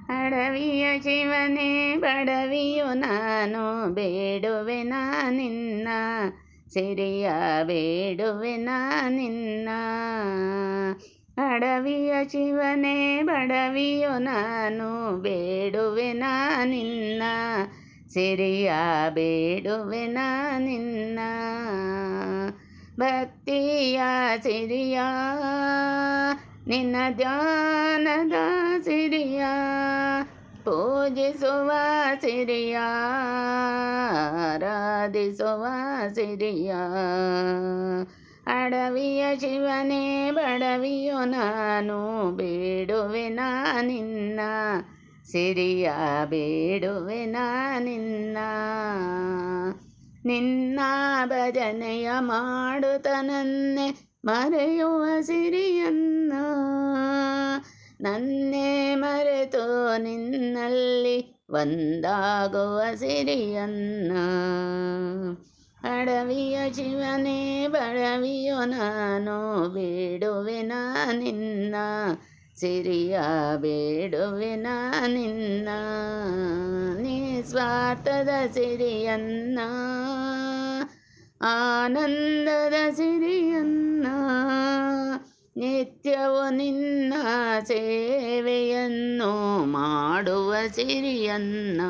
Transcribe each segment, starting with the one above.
ಅಡವಿಯ ಶಿವನೇ ಬಡವಿಯು ನಾನು ಬೇಡುವೆ ನಿನ್ನ ಸಿರಿಯ ಬೇಡುವೆ ನಿನ್ನ. ಅಡವಿಯ ಶಿವನೇ ಬಡವಿಯು ನಾನು ಬೇಡುವೆ ನಿನ್ನ ಸಿರಿಯ ಬೇಡುವೆ ನಿನ್ನ. ಭಕ್ತಿಯ ಸಿರಿಯ ನಿನ್ನ ಧ್ಯಾನದ ಸಿರಿಯ ಪೂಜಿಸುವ ಸಿರಿಯ ಆರಾಧಿಸುವ ಸಿರಿಯ. ಅಡವಿಯ ಶಿವನೇ ಬಡವಿಯು ನಾನು ಬೇಡುವೆ ನಿನ್ನ ಸಿರಿಯ ಬೇಡುವೆ ನಿನ್ನ. ನಿನ್ನ ಭಜನೆಯ ಮಾಡುತ್ತ ನನ್ನೆ ಮರೆಯುವ ಸಿರಿಯನ್ನ ನನ್ನೇ ಮರೆತು ನಿನ್ನಲ್ಲಿ ಒಂದಾಗುವ ಸಿರಿಯನ್ನ. ಅಡವಿಯ ಶಿವನೇ ಬಡವಿಯು ನಾನು ಬೇಡುವೆ ನಿನ್ನ ಸಿರಿಯ ಬೇಡುವೆ ನಿನ್ನ. ನಿಸ್ವಾರ್ಥದ ಸಿರಿಯನ್ನ ಆನಂದದ ಸಿರಿಯನ್ನ ನಿತ್ಯವೂ ನಿನ್ನ ಸೇವೆಯನ್ನು ಮಾಡುವ ಸಿರಿಯನ್ನ.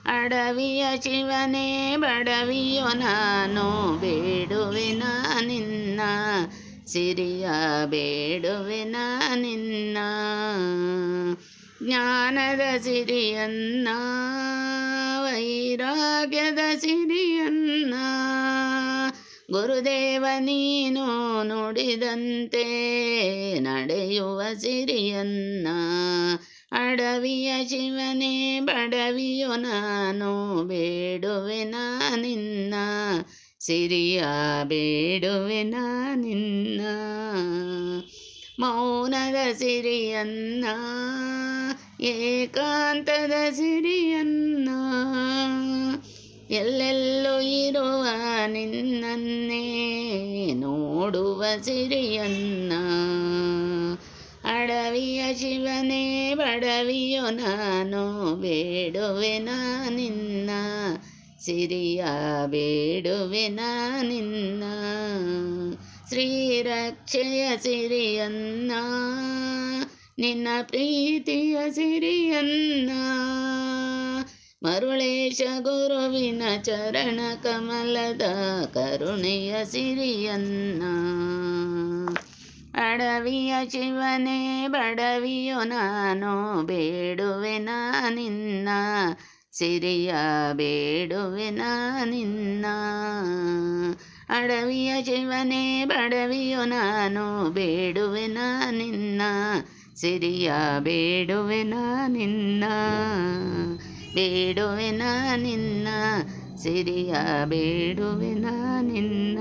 ಅಡವಿಯ ಶಿವನೇ ಬಡವಿಯು ನಾನು ಬೇಡುವೆ ನಿನ್ನ ಸಿರಿಯ ಬೇಡುವೆ ನಿನ್ನ. ಜ್ಞಾನದ ಸಿರಿಯನ್ನ ವೈರಾಗ್ಯದ ಸಿರಿಯನ್ನ ಗುರುದೇವ ನೀನು ನುಡಿದಂತೆ ನಡೆಯುವ ಸಿರಿಯನ್ನ. ಅಡವಿಯ ಶಿವನೇ ಬಡವಿಯು ನಾನು ಬೇಡುವೆ ನಿನ್ನ ಸಿರಿಯ ಬೇಡುವೆ ನಿನ್ನ. ಮೌನದ ಸಿರಿಯನ್ನ ಏಕಾಂತದ ಸಿರಿಯನ್ನ ಎಲ್ಲೆಲ್ಲೂ ಇರುವ ನಿನ್ನನ್ನೇ ನೋಡುವ ಸಿರಿಯನ್ನ. ಅಡವಿಯ ಶಿವನೇ ಬಡವಿಯು ನಾನು ಬೇಡುವೆ ನಿನ್ನ ಸಿರಿಯ ಬೇಡುವೆ ನಿನ್ನ. ಶ್ರೀರಕ್ಷೆಯ ಸಿರಿಯನ್ನ ನಿನ್ನ ಪ್ರೀತಿಯ ಸಿರಿಯನ್ನ ಮರುಳೇಶ ಗುರುವಿನ ಚರಣ ಕಮಲದ ಕರುಣೆಯ ಸಿರಿಯನ್ನ. ಅಡವಿಯ ಶಿವನೇ ಬಡವಿಯು ನಾನು ಬೇಡುವೆ ನಿನ್ನ ಸಿರಿಯ ಬೇಡುವೆ ನಿನ್ನ. ಅಡವಿಯ ಶಿವನೇ ಬಡವಿಯು ನಾನು ಬೇಡುವೆ ನಿನ್ನ ಸಿರಿಯ ಬೇಡುವೆ ನಿನ್ನ ಬೇಡುವೆ ನಿನ್ನ ಸಿರಿಯ ಬೇಡುವೆ ನಿನ್ನ.